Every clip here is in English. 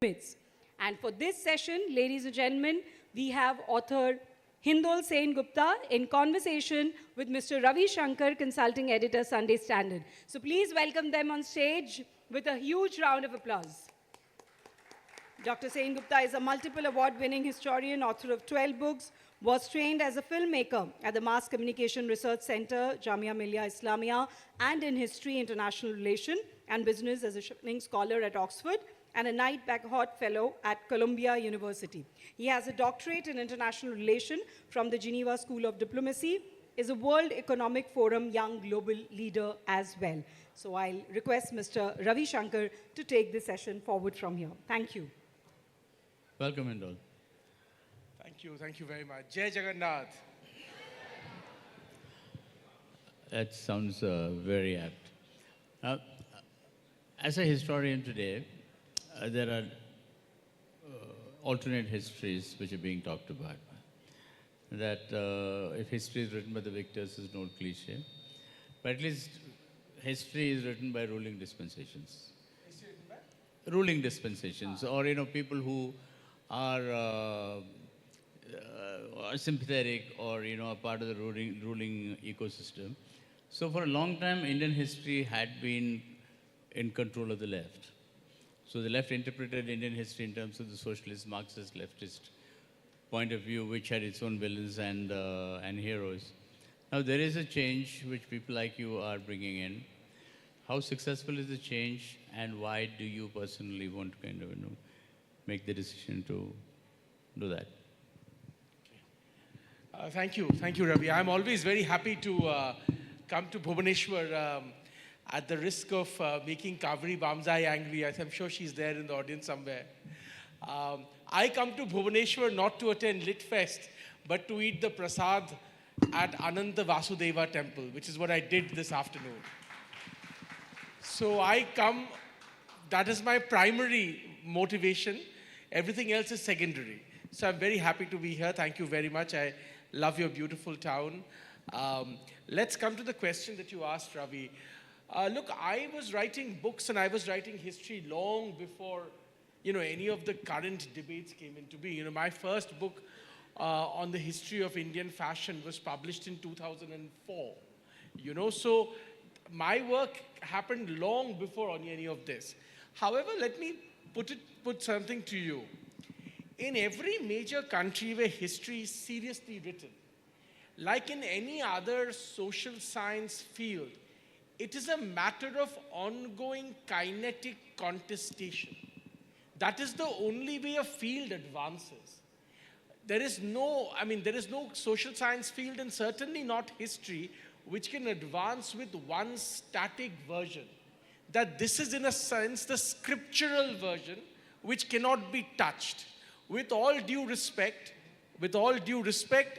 limits. And for this session, ladies and gentlemen, we have author Hindol Sengupta in conversation with Mr. Ravi Shankar, consulting editor, Sunday Standard. So please welcome them on stage with a huge round of applause. Dr. Sengupta is a multiple award-winning historian, author of 12 books, was trained as a filmmaker at the Mass Communication Research Center, Jamia Millia Islamia, and in History, International Relation, and Business as a Schilling Scholar at Oxford, and a Knight Bagehot Fellow at Columbia University. He has a doctorate in International Relation from the Geneva School of Diplomacy, is a World Economic Forum Young Global Leader as well. So I'll request Mr. Ravi Shankar to take this session forward from here. Thank you. Welcome, Hindol. Thank you very much. Jai Jagannath. That sounds very apt. Now, as a historian today, there are alternate histories which are being talked about. That if history is written by the victors is an old cliche, but at least history is written by ruling dispensations. Ruling dispensations, or people who are sympathetic or are part of the ruling ecosystem. So for a long time, Indian history had been in control of the left. So the left interpreted Indian history in terms of the socialist, Marxist, leftist point of view, which had its own villains and heroes. Now there is a change which people like you are bringing in. How successful is the change, and why do you personally want to kind of make the decision to do that? Thank you, Ravi. I'm always very happy to come to Bhubaneswar at the risk of making Kaveri Bamzai angry. I'm sure she's there in the audience somewhere. I come to Bhubaneswar not to attend Lit Fest, but to eat the prasad at Ananta Vasudeva temple, which is what I did this afternoon. So I come, that is my primary motivation. Everything else is secondary. So I'm very happy to be here. Thank you very much. I love your beautiful town. Let's come to the question that you asked, Ravi. Look, I was writing books and I was writing history long before, any of the current debates came into being. My first book on the history of Indian fashion was published in 2004. So my work happened long before any of this. However, let me put something to you. In every major country where history is seriously written, like in any other social science field, it is a matter of ongoing kinetic contestation. That is the only way a field advances. There is no social science field, and certainly not history, which can advance with one static version. That this is, in a sense, the scriptural version, which cannot be touched. With all due respect,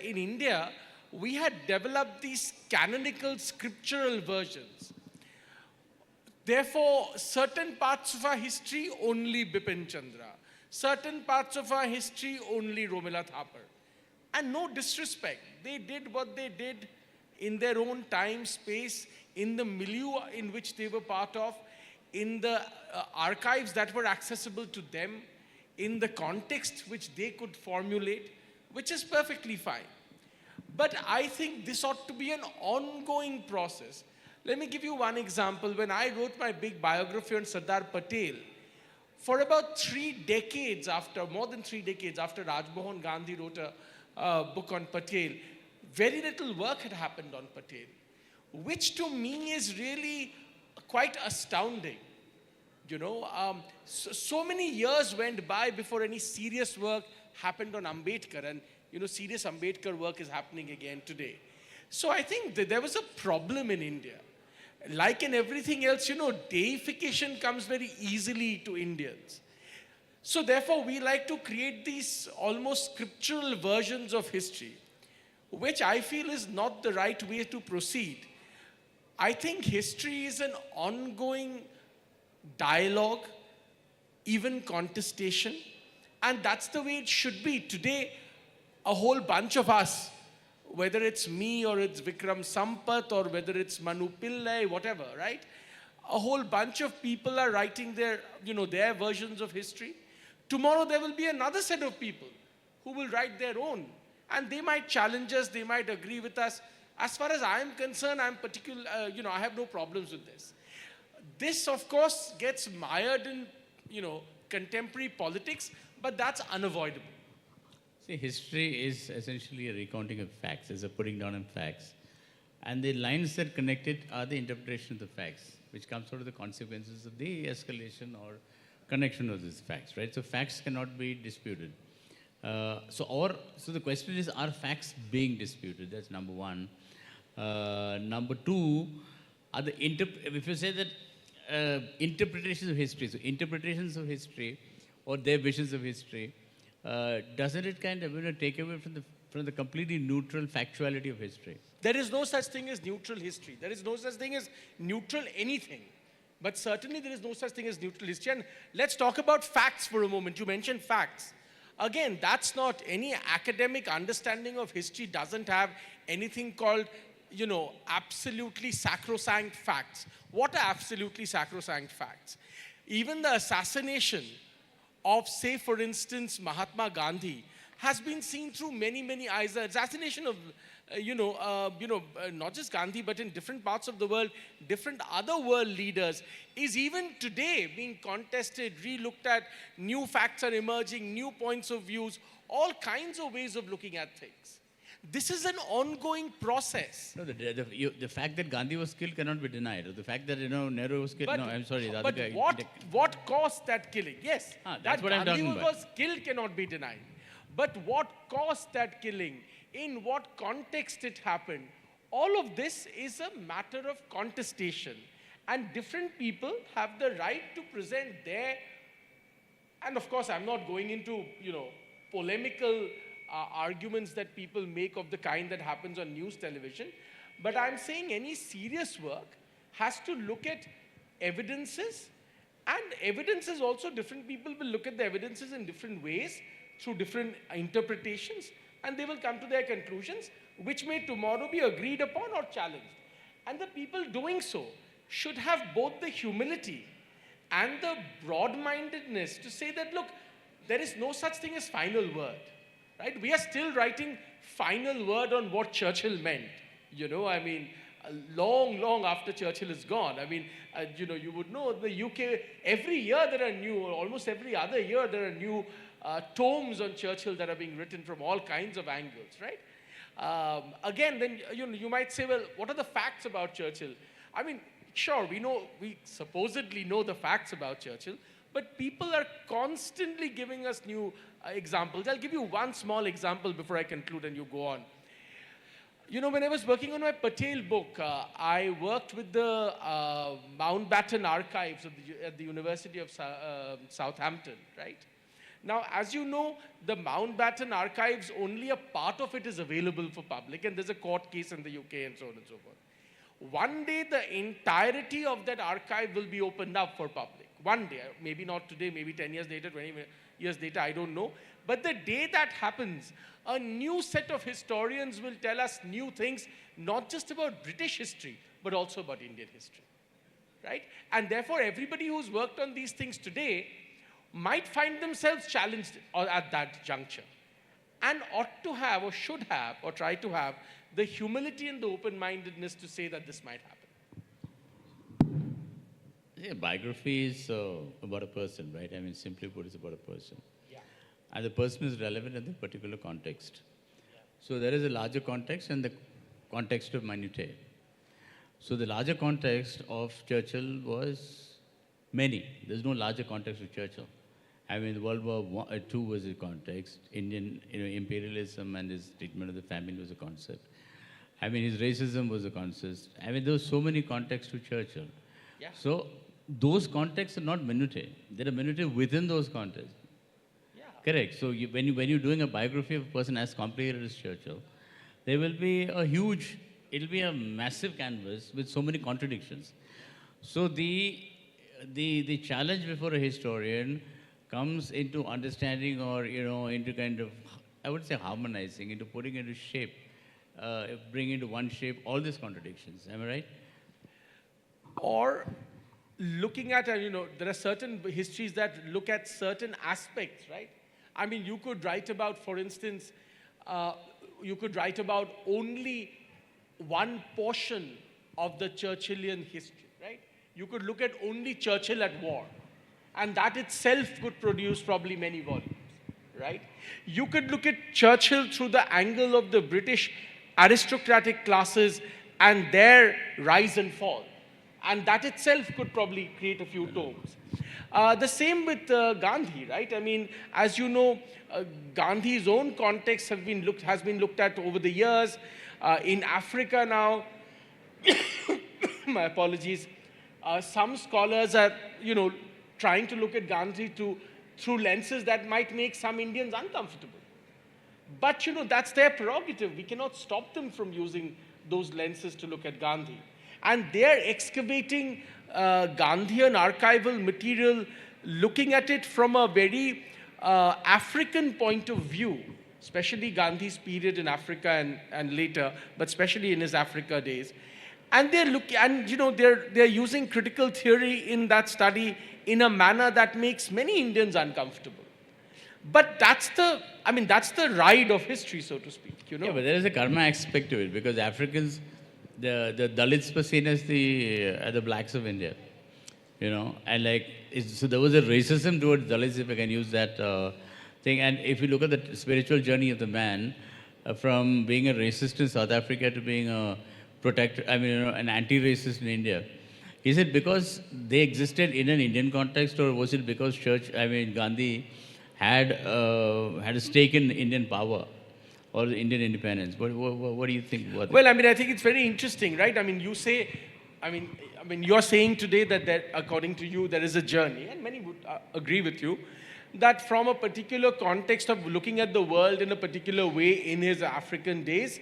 in India, we had developed these canonical scriptural versions. Therefore, certain parts of our history, only Bipin Chandra. Certain parts of our history, only Romila Thapar. And no disrespect. They did what they did in their own time, space, in the milieu in which they were part of, in the archives that were accessible to them, in the context which they could formulate, which is perfectly fine. But I think this ought to be an ongoing process. Let me give you one example. When I wrote my big biography on Sardar Patel, for about more than 3 decades after Rajmohan Gandhi wrote a book on Patel, very little work had happened on Patel, which to me is really quite astounding. So many years went by before any serious work happened on Ambedkar, and serious Ambedkar work is happening again today. So I think that there was a problem in India. Like in everything else, deification comes very easily to Indians. So therefore, we like to create these almost scriptural versions of history, which I feel is not the right way to proceed. I think history is an ongoing dialogue, even contestation, and that's the way it should be. Today, a whole bunch of us, whether it's me or it's Vikram Sampath or whether it's Manu Pillai, whatever, right? A whole bunch of people are writing their versions of history. Tomorrow there will be another set of people who will write their own. And they might challenge us, they might agree with us. As far as I am concerned, I have no problems with this. This, of course, gets mired in, contemporary politics, but that's unavoidable. See, history is essentially a recounting of facts, it's a putting down of facts. And the lines that connect it are the interpretation of the facts, which comes out of the consequences of the escalation or connection of these facts, right? So facts cannot be disputed. So the question is, are facts being disputed? That's number one. Number two, if you say that interpretations of history, so interpretations of history or their visions of history, doesn't it kind of take away from the completely neutral factuality of history? There is no such thing as neutral history. There is no such thing as neutral anything. But certainly there is no such thing as neutral history. And let's talk about facts for a moment. You mentioned facts. Again, that's not any academic understanding of history doesn't have anything called, absolutely sacrosanct facts. What are absolutely sacrosanct facts? Even the assassination of, say, for instance, Mahatma Gandhi has been seen through many, many eyes. The assassination of, not just Gandhi, but in different parts of the world, different other world leaders, is even today being contested, re-looked at. New facts are emerging, new points of views, all kinds of ways of looking at things. This is an ongoing process. No, the fact that Gandhi was killed cannot be denied. Or the fact that Nehru was killed. But, no, I'm sorry. The but other guy, what caused that killing? Yes, that's that what I'm Gandhi talking about. was killed cannot be denied. But what caused that killing? In what context it happened? All of this is a matter of contestation. And different people have the right to present their, and of course I'm not going into, polemical arguments that people make of the kind that happens on news television, but I'm saying any serious work has to look at evidences, and evidences also, different people will look at the evidences in different ways, through different interpretations, and they will come to their conclusions, which may tomorrow be agreed upon or challenged. And the people doing so should have both the humility and the broad-mindedness to say that, look, there is no such thing as final word, right? We are still writing final word on what Churchill meant, long, long after Churchill is gone. You would know the UK, every year there are new, or almost every other year there are new tomes on Churchill that are being written from all kinds of angles, right? Again, then you might say, well, what are the facts about Churchill? Sure, we supposedly know the facts about Churchill, but people are constantly giving us new examples. I'll give you one small example before I conclude and you go on. When I was working on my Patel book, I worked with the Mountbatten Archives at the University of Southampton, right? Now, as you know, the Mountbatten Archives, only a part of it is available for public, and there's a court case in the UK and so on and so forth. One day, the entirety of that archive will be opened up for public. One day, maybe not today, maybe 10 years later, 20 years later, I don't know. But the day that happens, a new set of historians will tell us new things, not just about British history, but also about Indian history, right? And therefore, everybody who's worked on these things today might find themselves challenged at that juncture, and ought to have, or should have, or try to have the humility and the open-mindedness to say that this might happen. Yeah, biography is about a person, right? Simply put, it's about a person. Yeah. And the person is relevant in the particular context. Yeah. So there is a larger context and the context of minutiae. So the larger context of Churchill was many. There's no larger context of Churchill. World War II was a context. Indian imperialism and his treatment of the family was a concept. His racism was a concept. There were so many contexts to Churchill. Yeah. So those contexts are not minutiae. There are minutiae within those contexts. Yeah. Correct. So when you're doing a biography of a person as complicated as Churchill, there will be it'll be a massive canvas with so many contradictions. So the challenge before a historian comes into understanding, or into kind of, I would say, harmonizing, into putting into shape, bring into one shape all these contradictions. Am I right? Or looking at, there are certain histories that look at certain aspects, right? I mean, you could write about, for instance, you could write about only one portion of the Churchillian history, right? You could look at only Churchill at war, and that itself could produce probably many volumes, right? You could look at Churchill through the angle of the British aristocratic classes and their rise and fall, and that itself could probably create a few tomes. The same with Gandhi, right? I mean, as you know, Gandhi's own context has been looked at over the years. In Africa now, my apologies, some scholars are, trying to look at Gandhi through lenses that might make some Indians uncomfortable. But, that's their prerogative. We cannot stop them from using those lenses to look at Gandhi. And they're excavating Gandhian archival material, looking at it from a very African point of view, especially Gandhi's period in Africa and later, but especially in his Africa days. And they're using critical theory in that study in a manner that makes many Indians uncomfortable. But that's the ride of history, so to speak, Yeah, but there is a karma aspect to it, because Africans, the Dalits were seen as the blacks of India, and so there was a racism towards Dalits, if I can use that thing. And if you look at the spiritual journey of the man, from being a racist in South Africa to being a protector, an anti-racist in India, is it because they existed in an Indian context, or was it because Gandhi had a stake in Indian power or Indian independence? What do you think about that? Well, I think it's very interesting, right? You're saying today that according to you, there is a journey, and many would agree with you, that from a particular context of looking at the world in a particular way in his African days,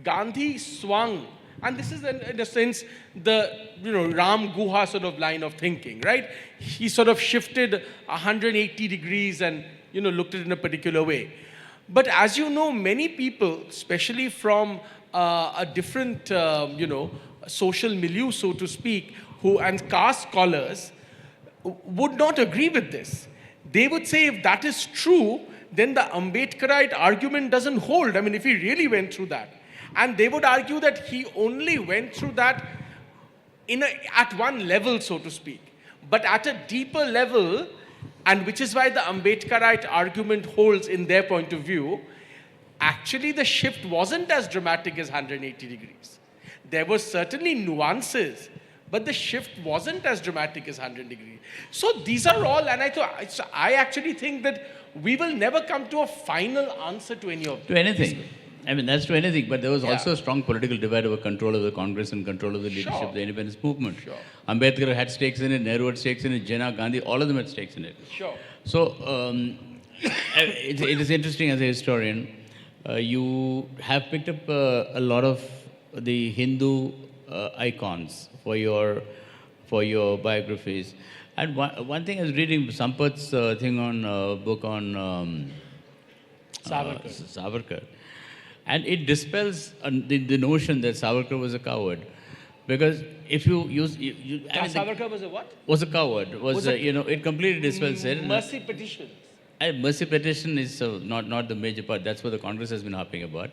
Gandhi swung. And this is, in a sense, the Ram Guha sort of line of thinking, right? He sort of shifted 180 degrees and looked at it in a particular way. But as you know, many people, especially from a different social milieu, so to speak, and caste scholars, would not agree with this. They would say, if that is true, then the Ambedkarite argument doesn't hold. If he really went through that. And they would argue that he only went through that at one level, so to speak. But at a deeper level, and which is why the Ambedkarite argument holds in their point of view, actually the shift wasn't as dramatic as 180 degrees. There were certainly nuances, but the shift wasn't as dramatic as 100 degrees. So these are all, and I actually think that we will never come to a final answer to any of them. To anything. That's to anything, but there was also a strong political divide over control of the Congress and control of the leadership of the independence movement. Sure. Ambedkar had stakes in it, Nehru had stakes in it, Jinnah, Gandhi, all of them had stakes in it. Sure. So, it is interesting as a historian, you have picked up a lot of the Hindu icons for your biographies. And one thing I was reading Sampath's thing on book on Savarkar. And it dispels the notion that Savarkar was a coward. Because if you use... Savarkar was a what? Was a coward. It completely dispels it. Mercy petitions. Mercy petition is not the major part. That's what the Congress has been harping about.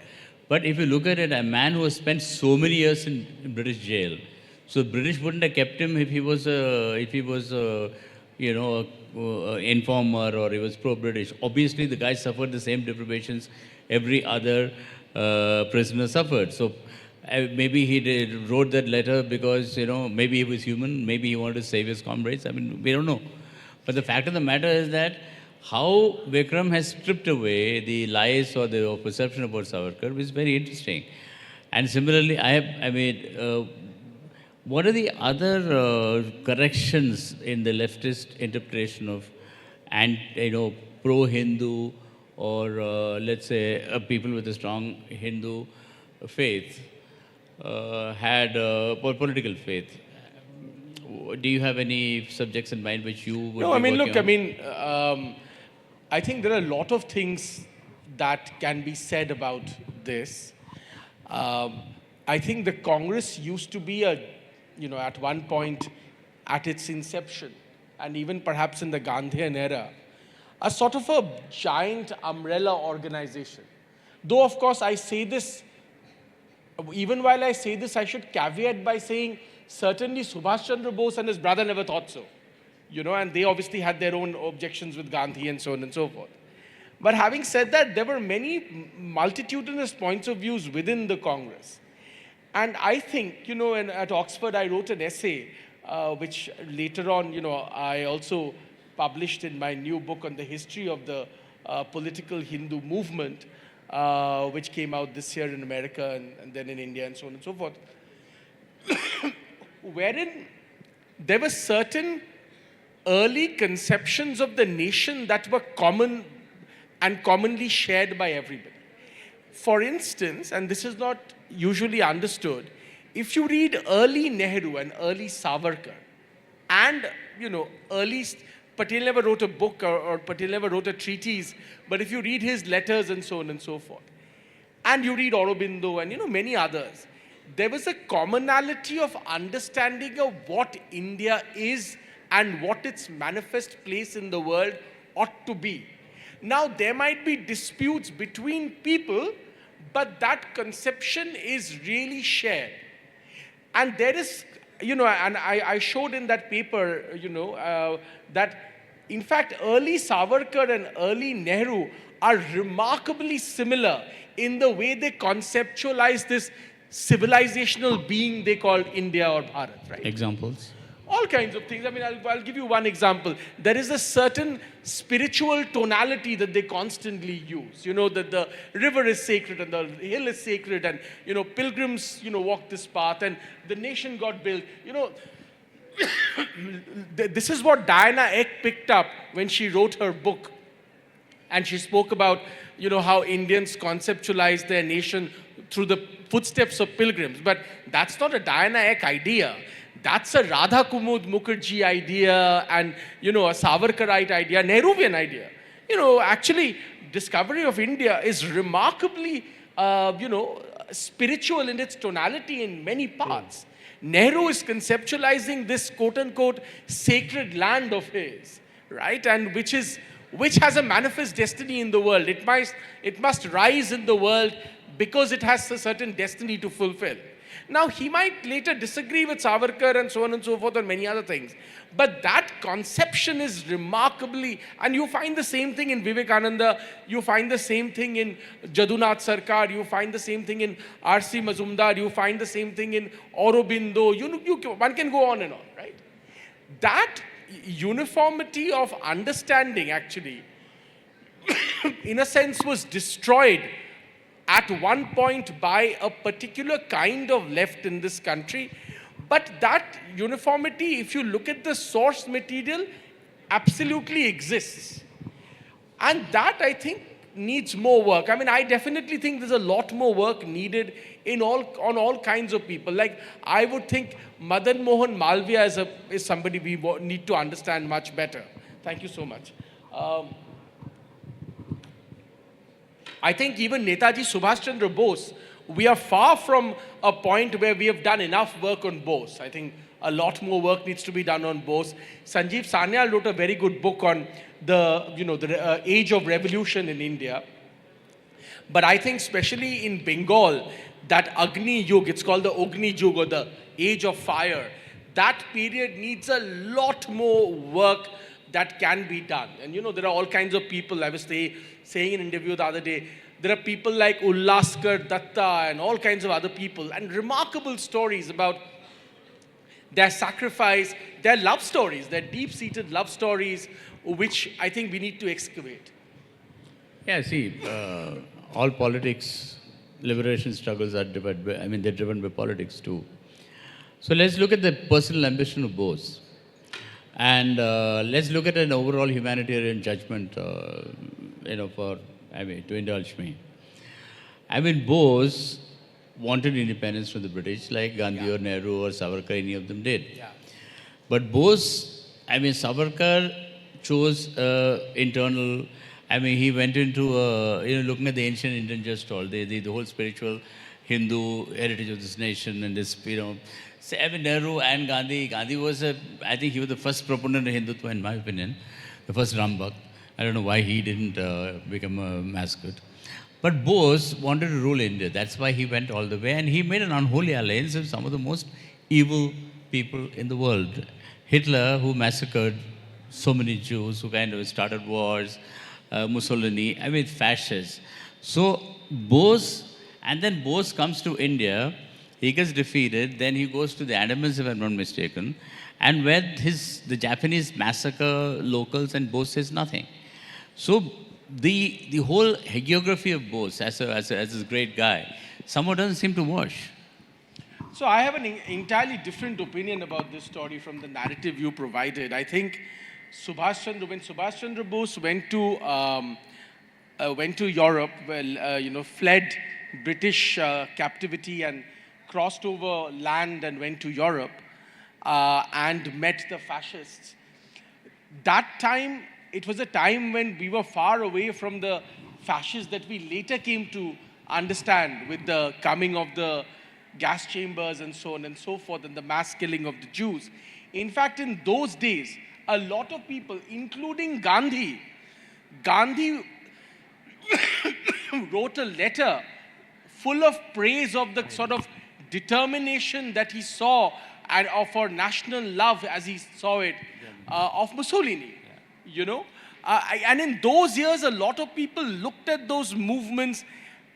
But if you look at it, a man who has spent so many years in British jail, so British wouldn't have kept him if he was informer or he was pro-British. Obviously, the guy suffered the same deprivations every other prisoner suffered. So maybe he wrote that letter because, maybe he was human, maybe he wanted to save his comrades. We don't know. But the fact of the matter is that how Vikram has stripped away the lies or the perception about Savarkar is very interesting. And similarly, what are the other corrections in the leftist interpretation of pro-Hindu or let's say people with a strong Hindu faith had political faith? Do you have any subjects in mind which you would I think there are a lot of things that can be said about this. I think the Congress used to be at one point, at its inception, and even perhaps in the Gandhian era, a sort of a giant umbrella organization. Though, of course, I say this, even while I say this, I should caveat by saying certainly Subhash Chandra Bose and his brother never thought so. And they obviously had their own objections with Gandhi and so on and so forth. But having said that, there were many multitudinous points of views within the Congress. And I think, at Oxford, I wrote an essay, which later on, I also published in my new book on the history of the political Hindu movement, which came out this year in America and then in India and so on and so forth, wherein there were certain early conceptions of the nation that were common and commonly shared by everybody. For instance, and this is not usually understood, if you read early Nehru and early Savarkar, and, early Patel never wrote a book or Patel never wrote a treatise, but if you read his letters and so on and so forth, and you read Aurobindo and, many others, there was a commonality of understanding of what India is and what its manifest place in the world ought to be. Now, there might be disputes between people, but that conception is really shared. And there is, and I showed in that paper, that in fact, early Savarkar and early Nehru are remarkably similar in the way they conceptualize this civilizational being they called India or Bharat, right? Examples? All kinds of things. I mean, I'll give you one example. There is a certain spiritual tonality that they constantly use. That the river is sacred and the hill is sacred and, pilgrims, walk this path and the nation got built. This is what Diana Eck picked up when she wrote her book. And she spoke about, how Indians conceptualize their nation through the footsteps of pilgrims. But that's not a Diana Eck idea. That's a Radha Kumud Mukherjee idea and, a Savarkarite idea, Nehruvian idea. Actually, discovery of India is remarkably, spiritual in its tonality in many parts. Nehru is conceptualizing this quote-unquote sacred land of his, right? And which has a manifest destiny in the world. It must rise in the world because it has a certain destiny to fulfill. Now, he might later disagree with Savarkar and so on and so forth on many other things. But that conception is remarkably, and you find the same thing in Vivekananda, you find the same thing in Jadunath Sarkar, you find the same thing in R.C. Mazumdar, you find the same thing in Aurobindo, one can go on and on, right? That uniformity of understanding actually, in a sense, was destroyed at one point by a particular kind of left in this country. But that uniformity, if you look at the source material, absolutely exists. And that, I think, needs more work. I mean, I definitely think there's a lot more work needed on all kinds of people. Like, I would think Madan Mohan Malviya is somebody we need to understand much better. Thank you so much. I think even Netaji Subhash Chandra Bose, we are far from a point where we have done enough work on Bose. I think a lot more work needs to be done on Bose. Sanjeev Sanyal wrote a very good book on the age of revolution in India. But I think especially in Bengal, that Agni Yug, it's called the Agni Yug or the age of fire, that period needs a lot more work that can be done. And there are all kinds of people. I was saying in an interview the other day, there are people like Ullaskar Datta and all kinds of other people, and remarkable stories about their sacrifice, their love stories, their deep-seated love stories, which I think we need to excavate. Yeah, see, all politics, liberation struggles are they're driven by politics too. So let's look at the personal ambition of Bose. And let's look at an overall humanitarian judgment, to indulge me. Bose wanted independence from the British, like Gandhi or Nehru or Savarkar, any of them did. Yeah. But Bose, Savarkar chose internal, he went into, looking at the ancient Indian just all, the whole spiritual Hindu heritage of this nation and this, So, I mean, Nehru and Gandhi was I think he was the first proponent of Hindutva, in my opinion, the first Rambak. I don't know why he didn't become a mascot. But Bose wanted to rule India. That's why he went all the way. And he made an unholy alliance with some of the most evil people in the world. Hitler, who massacred so many Jews, who kind of started wars, Mussolini, I mean, fascists. So Bose, and then Bose comes to India, he gets defeated, then he goes to the Andamans, if I'm not mistaken, and where the Japanese massacre locals and Bose says nothing. So the whole hagiography of Bose as this great guy, somehow doesn't seem to wash. So I have an entirely different opinion about this story from the narrative you provided. I think when Subhash Chandra Bose went to Europe, fled British captivity and crossed over land and went to Europe and met the fascists. That time, it was a time when we were far away from the fascists that we later came to understand with the coming of the gas chambers and so on and so forth and the mass killing of the Jews. In fact, in those days, a lot of people, including Gandhi wrote a letter full of praise of the sort of determination that he saw and of our national love as he saw it of Mussolini, you know. And in those years, a lot of people looked at those movements,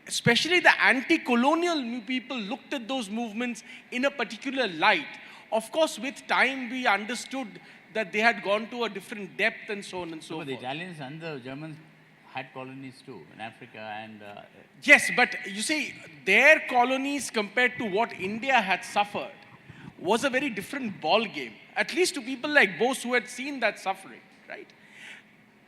especially the anti-colonial people looked at those movements in a particular light. Of course, with time, we understood that they had gone to a different depth and so on and so forth. The Italians and the Germans had colonies too in Africa and... Yes, but you see, their colonies compared to what India had suffered was a very different ball game, at least to people like Bose who had seen that suffering, right?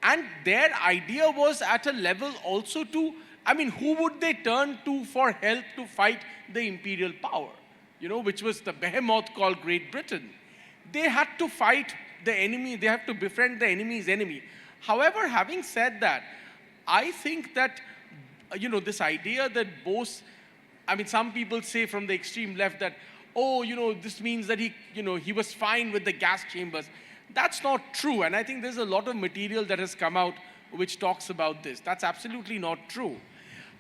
And their idea was at a level also to, I mean, who would they turn to for help to fight the imperial power, you know, which was the behemoth called Great Britain. They had to fight the enemy, they have to befriend the enemy's enemy. However, having said that, I think that, you know, this idea that Bose, I mean, some people say from the extreme left that, oh, you know, this means that he was fine with the gas chambers. That's not true. And I think there's a lot of material that has come out which talks about this. That's absolutely not true.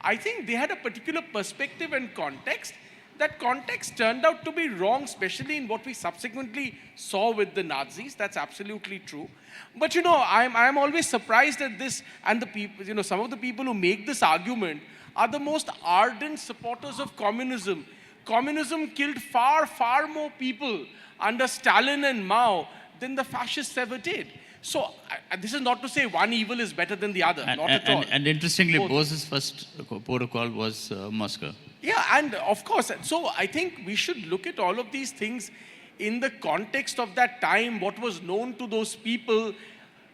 I think they had a particular perspective and context. That context turned out to be wrong, especially in what we subsequently saw with the Nazis. That's absolutely true. But, you know, I'm always surprised at this, and the people, you know, some of the people who make this argument are the most ardent supporters of communism. Communism killed far, far more people under Stalin and Mao than the fascists ever did. So this is not to say one evil is better than the other, not at all. And interestingly, Bose's first protocol was Moscow. Yeah, and of course, so I think we should look at all of these things in the context of that time, what was known to those people.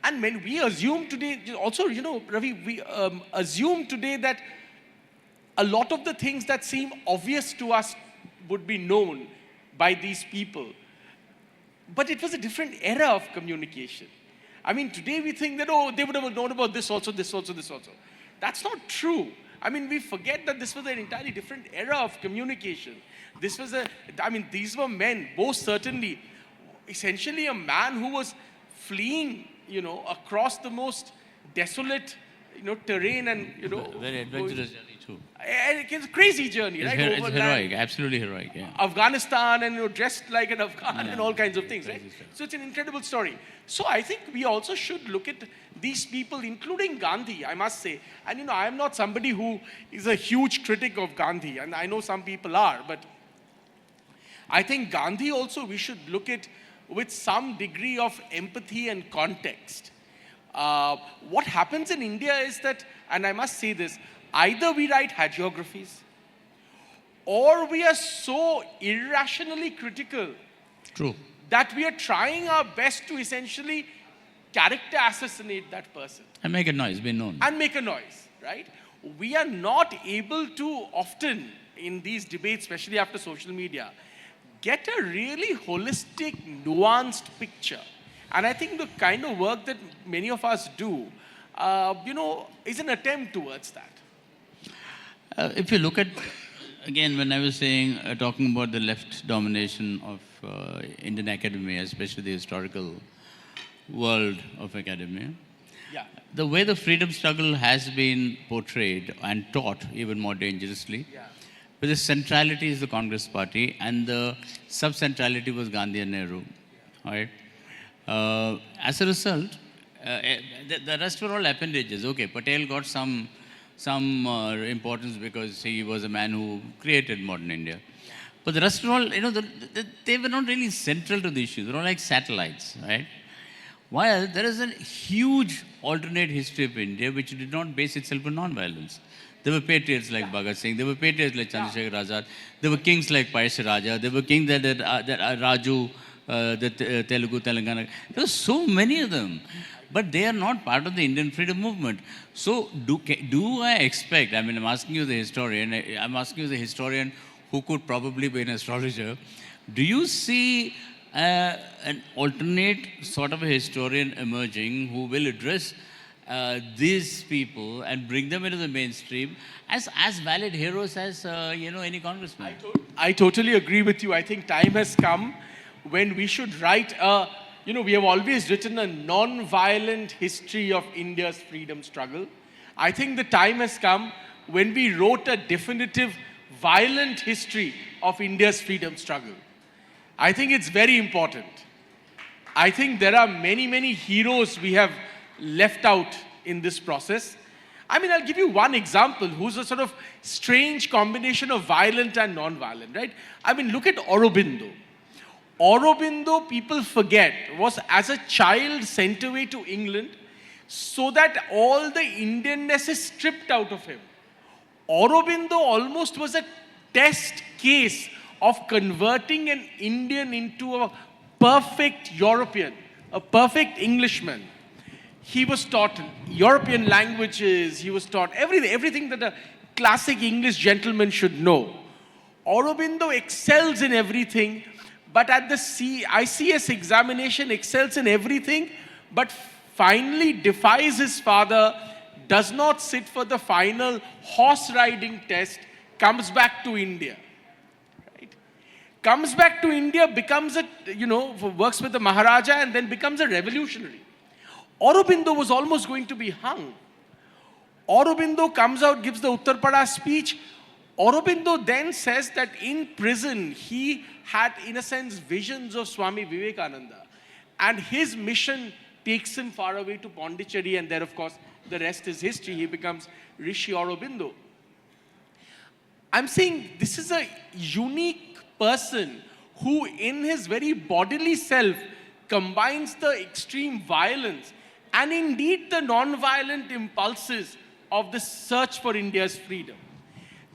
And when we assume today, also, you know, Ravi, we assume today that a lot of the things that seem obvious to us would be known by these people. But it was a different era of communication. I mean, today we think that, oh, they would have known about this also, this also, this also. That's not true. I mean, we forget that this was an entirely different era of communication. This was these were men, both certainly, essentially a man who was fleeing, you know, across the most desolate, you know, terrain and, you know. Very adventurous journey too. It's a crazy journey, right? It's heroic, absolutely heroic, yeah. Afghanistan and, you know, dressed like an Afghan Yeah. and all kinds of things, right? Crazy stuff. So it's an incredible story. So I think we also should look at these people, including Gandhi, I must say. And, you know, I am not somebody who is a huge critic of Gandhi, and I know some people are, but I think Gandhi also we should look at with some degree of empathy and context. What happens in India is that, and I must say this, either we write hagiographies or we are so irrationally critical True. that we are trying our best to essentially character assassinate that person. And make a noise, be known. And make a noise, right? We are not able to often in these debates, especially after social media, get a really holistic, nuanced picture. And I think the kind of work that many of us do, you know, is an attempt towards that. If you look at again, when I was saying, talking about the left domination of Indian academia, especially the historical world of academia, Yeah. the way the freedom struggle has been portrayed and taught even more dangerously, Yeah. but the centrality is the Congress party and the sub-centrality was Gandhi and Nehru, right? As a result, the rest were all appendages. Okay, Patel got some importance because he was a man who created modern India. But the rest were all, they were not really central to the issue. They were all like satellites, right? While there is a huge alternate history of India which did not base itself on non-violence. There were patriots like Bhagat Singh, there were patriots like Chandrasekhar Azad, there were kings like Paisha Raja, there were kings that Raju, Telugu, Telangana. There were so many of them. But they are not part of the Indian freedom movement. So do I expect, I mean, I'm asking you the historian, I'm asking you the historian who could probably be an astrologer, do you see an alternate sort of a historian emerging who will address these people and bring them into the mainstream as valid heroes as any congressman? I totally agree with you. I think time has come when we should write we have always written a non-violent history of India's freedom struggle. I think the time has come when we wrote a definitive violent history of India's freedom struggle. I think it's very important. I think there are many, many heroes we have left out in this process. I mean, I'll give you one example who's a sort of strange combination of violent and non-violent, right? I mean, look at Aurobindo. Aurobindo, people forget, was as a child sent away to England so that all the Indianness is stripped out of him. Aurobindo almost was a test case of converting an Indian into a perfect European, a perfect Englishman. He was taught European languages, he was taught everything that a classic English gentleman should know. Aurobindo excels in everything, but at the ICS examination excels in everything, but finally defies his father, does not sit for the final horse riding test, comes back to India. Right? Comes back to India, becomes works with the Maharaja and then becomes a revolutionary. Aurobindo was almost going to be hung. Aurobindo comes out, gives the Uttarpada speech. Aurobindo then says that in prison, he had, in a sense, visions of Swami Vivekananda. And his mission takes him far away to Pondicherry, and there, of course, the rest is history. He becomes Rishi Aurobindo. I'm saying this is a unique person who, in his very bodily self, combines the extreme violence and indeed the non-violent impulses of the search for India's freedom.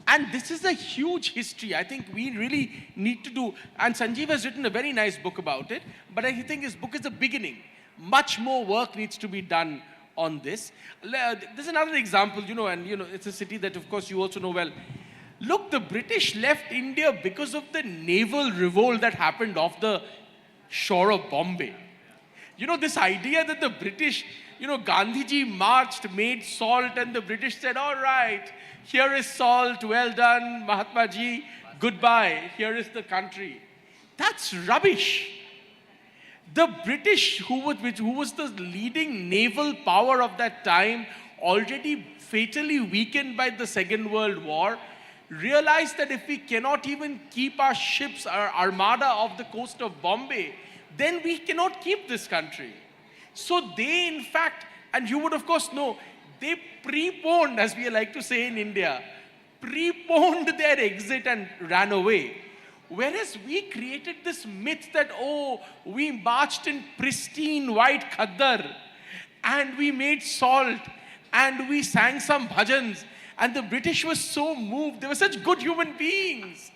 And this is a huge history. I think we really need to do, and Sanjeev has written a very nice book about it, but I think his book is a beginning. Much more work needs to be done on this. There's another example, it's a city that, of course, you also know well. Look, the British left India because of the naval revolt that happened off the shore of Bombay. This idea that the British, Gandhiji marched, made salt, and the British said, all right, here is salt, well done, Mahatma Ji, goodbye, here is the country. That's rubbish. The British, who was the leading naval power of that time, already fatally weakened by the Second World War, realized that if we cannot even keep our ships, our armada off the coast of Bombay, then we cannot keep this country. So they, in fact, and you would of course know, they preponed, as we like to say in India, preponed their exit and ran away. Whereas we created this myth that, we marched in pristine white khaddar, and we made salt, and we sang some bhajans, and the British were so moved. They were such good human beings,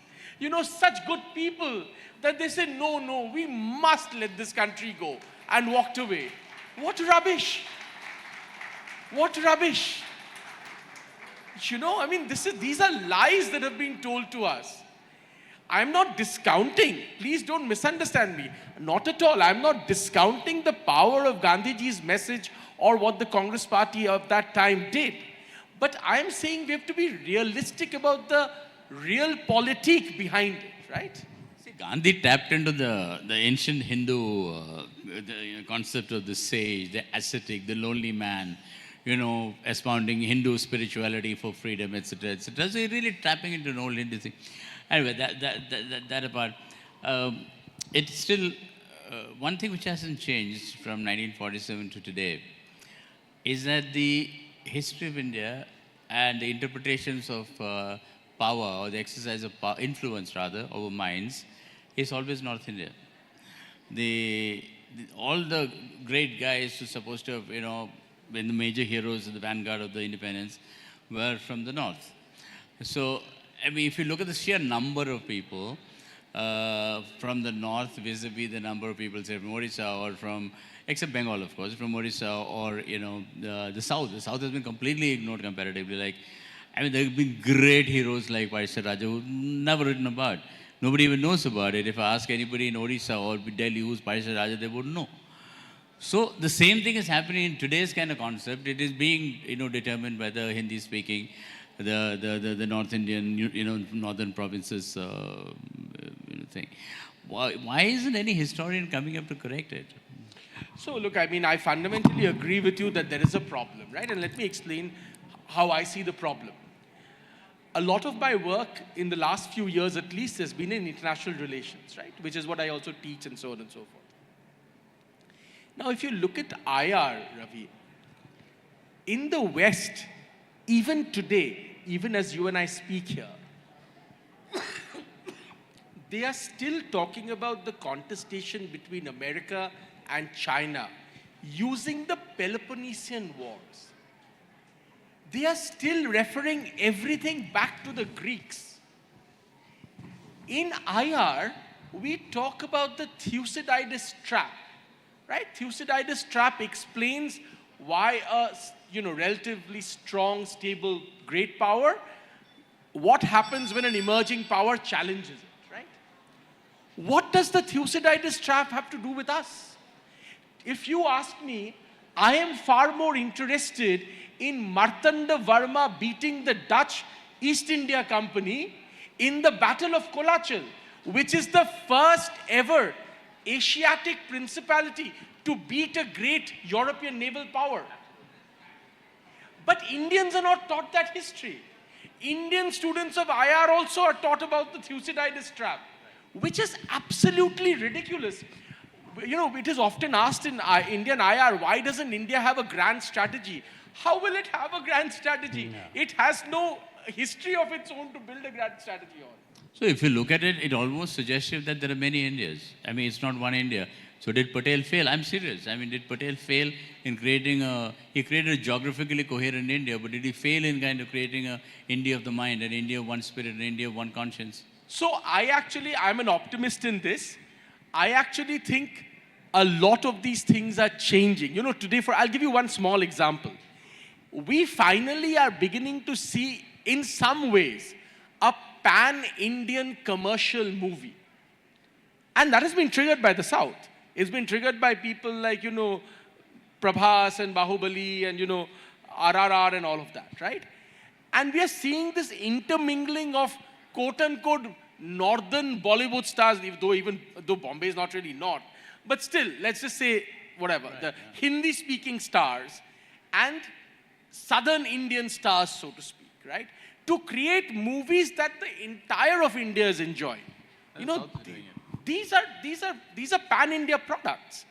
such good people, that they said, no, we must let this country go, and walked away. What rubbish. What rubbish. These are lies that have been told to us. I'm not discounting, please don't misunderstand me. Not at all. I'm not discounting the power of Gandhiji's message or what the Congress party of that time did. But I'm saying we have to be realistic about the real politique behind it, right? See, Gandhi tapped into the ancient Hindu concept of the sage, the ascetic, the lonely man, expounding Hindu spirituality for freedom, etc., etc. So you're really tapping into an old Hindu thing. Anyway, that apart, it's still one thing which hasn't changed from 1947 to today is that the history of India and the interpretations of power, or the exercise of power, influence rather, over minds, is always North India. All the great guys who are supposed to have, been the major heroes in the vanguard of the independence were from the North. So, I mean, if you look at the sheer number of people from the North vis-a-vis the number of people, say, from Orissa or from, except Bengal, of course, from Orissa or, the South. The South has been completely ignored comparatively. Like, I mean, there have been great heroes like Paisa Raja who never written about. Nobody even knows about it. If I ask anybody in Orissa or Delhi who's Paisa Raja, they wouldn't know. So the same thing is happening in today's kind of concept. It is being, determined by the Hindi-speaking, the North Indian, northern provinces thing. Why isn't any historian coming up to correct it? So look, I mean, I fundamentally agree with you that there is a problem, right? And let me explain how I see the problem. A lot of my work in the last few years at least has been in international relations, right? Which is what I also teach and so on and so forth. Now, if you look at IR, Ravi, in the West, even today, even as you and I speak here, they are still talking about the contestation between America and China using the Peloponnesian Wars. They are still referring everything back to the Greeks. In IR, we talk about the Thucydides trap, right? Thucydides trap explains why a relatively strong, stable, great power, what happens when an emerging power challenges it, right? What does the Thucydides trap have to do with us? If you ask me, I am far more interested in Martanda Varma beating the Dutch East India Company in the Battle of Kolachal, which is the first ever Asiatic principality to beat a great European naval power. But Indians are not taught that history. Indian students of IR also are taught about the Thucydides trap, which is absolutely ridiculous. It is often asked in Indian IR, why doesn't India have a grand strategy? How will it have a grand strategy? No. It has no history of its own to build a grand strategy on. So if you look at it, it almost suggests that there are many Indias. I mean, it's not one India. So did Patel fail? I'm serious. I mean, did Patel fail in he created a geographically coherent India, but did he fail in kind of creating an India of the mind, an India of one spirit, an India of one conscience? So I'm an optimist in this. I actually think a lot of these things are changing. Today, I'll give you one small example. We finally are beginning to see, in some ways, a pan-Indian commercial movie. And that has been triggered by the South. It's been triggered by people like, Prabhas and Bahubali and, RRR and all of that, right? And we are seeing this intermingling of quote-unquote northern Bollywood stars, though Bombay is not really north, but still, let's just say, whatever, right, the Hindi-speaking stars and southern Indian stars, so to speak, right? To create movies that the entire of India is enjoying. These are pan-India products.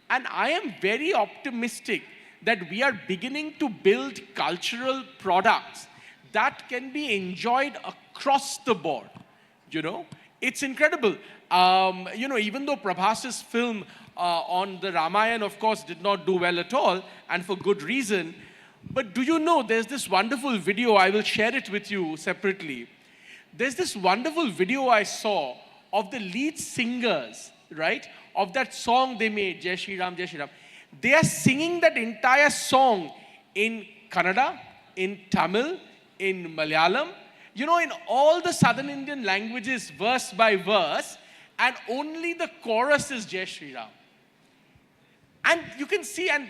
And I am very optimistic that we are beginning to build cultural products that can be enjoyed across the board. It's incredible. Even though Prabhas's film on the Ramayana, of course, did not do well at all, and for good reason, but do you know there's this wonderful video, I will share it with you separately. There's this wonderful video I saw of the lead singers, right, of that song they made, Jai Shri Ram, Jai Shri Ram. They are singing that entire song in Kannada, in Tamil, in Malayalam, in all the southern Indian languages, verse by verse, and only the chorus is Jai Shri Ram. And you can see, and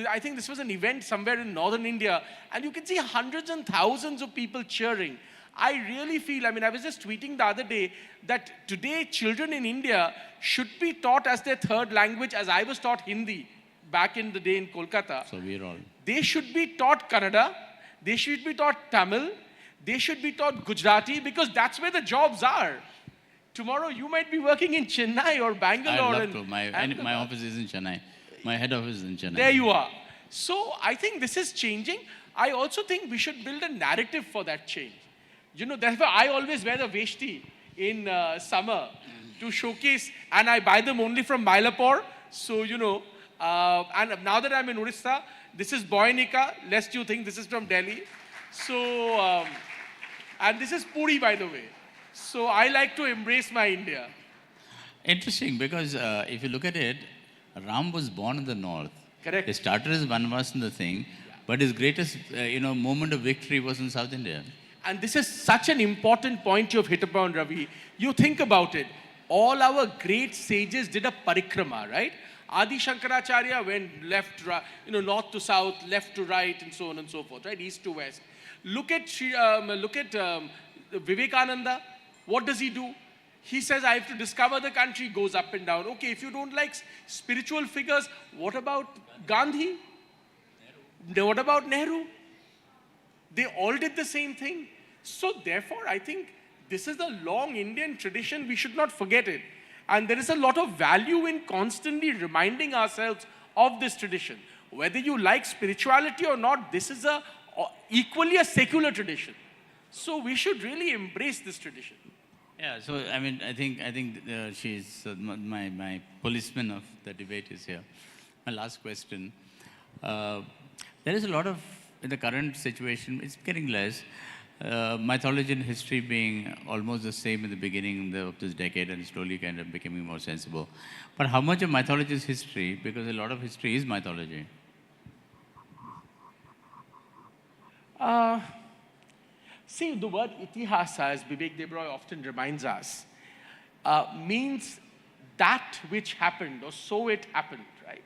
I think this was an event somewhere in northern India, and you can see hundreds and thousands of people cheering. I really feel, I was just tweeting the other day that today children in India should be taught as their third language, as I was taught Hindi back in the day in Kolkata. So we're all. They should be taught Kannada, they should be taught Tamil, they should be taught Gujarati, because that's where the jobs are. Tomorrow you might be working in Chennai or Bangalore. I'd love to. My office is in Chennai. My head office is in Chennai. There you are. So I think this is changing. I also think we should build a narrative for that change. That's why I always wear the veshti in summer to showcase, and I buy them only from Mylapore. So, and now that I'm in Orissa, this is Boynika, lest you think this is from Delhi. So, and this is Puri, by the way. So I like to embrace my India. Interesting, because if you look at it, Ram was born in the north. Correct. He started his vanvas in the thing, but his greatest, moment of victory was in South India. And this is such an important point you've hit upon, Ravi. You think about it. All our great sages did a parikrama, right? Adi Shankaracharya went left, north to south, left to right, and so on and so forth, right? East to west. Look at Vivekananda. What does he do? He says, I have to discover the country, goes up and down. Okay, if you don't like spiritual figures, what about Gandhi? What about Nehru? They all did the same thing. So therefore, I think this is a long Indian tradition. We should not forget it. And there is a lot of value in constantly reminding ourselves of this tradition. Whether you like spirituality or not, this is equally a secular tradition. So we should really embrace this tradition. Yeah, so I think she's my policeman of the debate is here. My last question. There is a lot of, in the current situation, it's getting less. Mythology and history being almost the same in the beginning of this decade and slowly kind of becoming more sensible. But how much of mythology is history? Because a lot of history is mythology. See, the word itihasa, as Vivek Debroy often reminds us, means that which happened, or so it happened, right?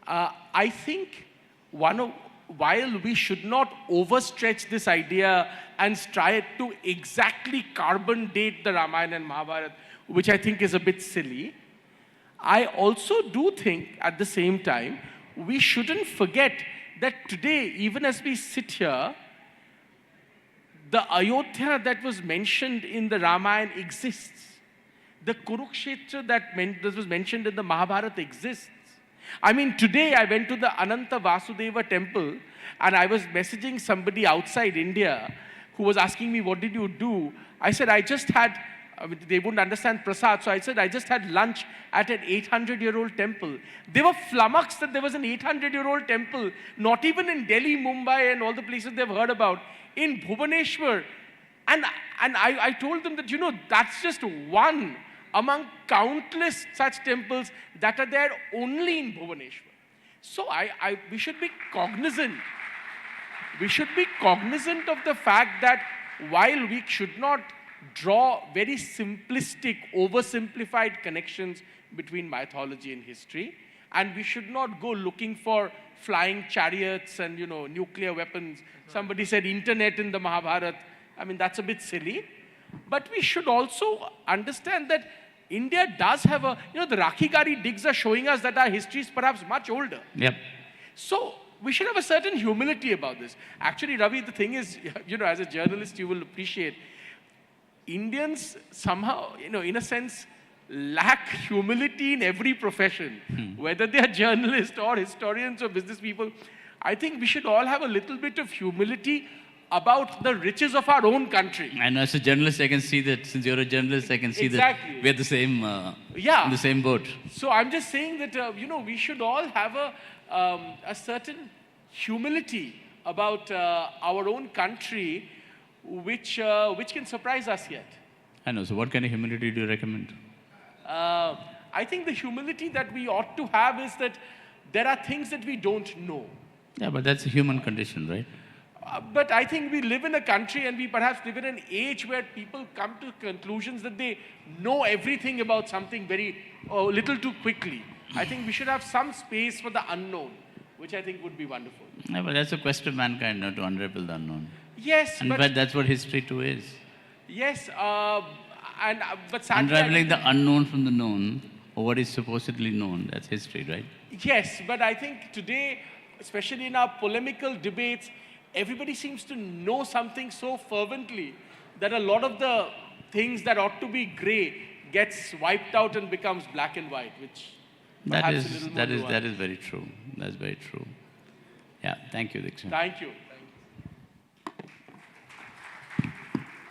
I think while we should not overstretch this idea and try to exactly carbon date the Ramayana and Mahabharata, which I think is a bit silly, I also do think at the same time, we shouldn't forget that today, even as we sit here, the Ayodhya that was mentioned in the Ramayana exists. The Kurukshetra that was mentioned in the Mahabharata exists. Today I went to the Ananta Vasudeva temple and I was messaging somebody outside India who was asking me, what did you do? I said, they wouldn't understand prasad, so I said, I just had lunch at an 800-year-old temple. They were flummoxed that there was an 800-year-old temple, not even in Delhi, Mumbai, and all the places they've heard about, in Bhubaneswar. And I told them that, that's just one among countless such temples that are there only in Bhubaneswar. So we should be cognizant. We should be cognizant of the fact that while we should not draw very simplistic, oversimplified connections between mythology and history, and we should not go looking for flying chariots and, nuclear weapons. Somebody said internet in the Mahabharata. That's a bit silly. But we should also understand that India does have a, the Rakhigari digs are showing us that our history is perhaps much older. Yep. So we should have a certain humility about this. Actually, Ravi, the thing is, as a journalist, you will appreciate, Indians somehow, in a sense, lack humility in every profession, whether they are journalists or historians or business people. I think we should all have a little bit of humility about the riches of our own country. And as a journalist, I can see that, since you're a journalist, I can see exactly. that we're the same, in the same boat. So I'm just saying that, we should all have a certain humility about our own country, which can surprise us yet. I know. So what kind of humility do you recommend? I think the humility that we ought to have is that there are things that we don't know. Yeah, but that's a human condition, right? But I think we live in a country and we perhaps live in an age where people come to conclusions that they know everything about something little too quickly. I think we should have some space for the unknown, which I think would be wonderful. Yeah, but that's a quest of mankind, not to unravel the unknown. Yes, But that's what history too is. yes, but sadly, Unraveling the unknown from the known, or what is supposedly known. That's history, right? yes, but I think today, especially in our polemical debates, everybody seems to know something so fervently that a lot of the things that ought to be grey gets wiped out and becomes black and white, which perhaps a little more nuanced. That is very true. That's very true. Yeah, thank you, Diksha. Thank you.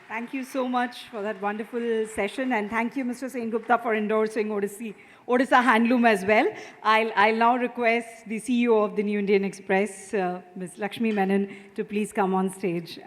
Thank you so much for that wonderful session, and thank you, Mr. Sengupta, for endorsing Odisha Handloom as well. I'll now request the CEO of the New Indian Express, Ms. Lakshmi Menon, to please come on stage.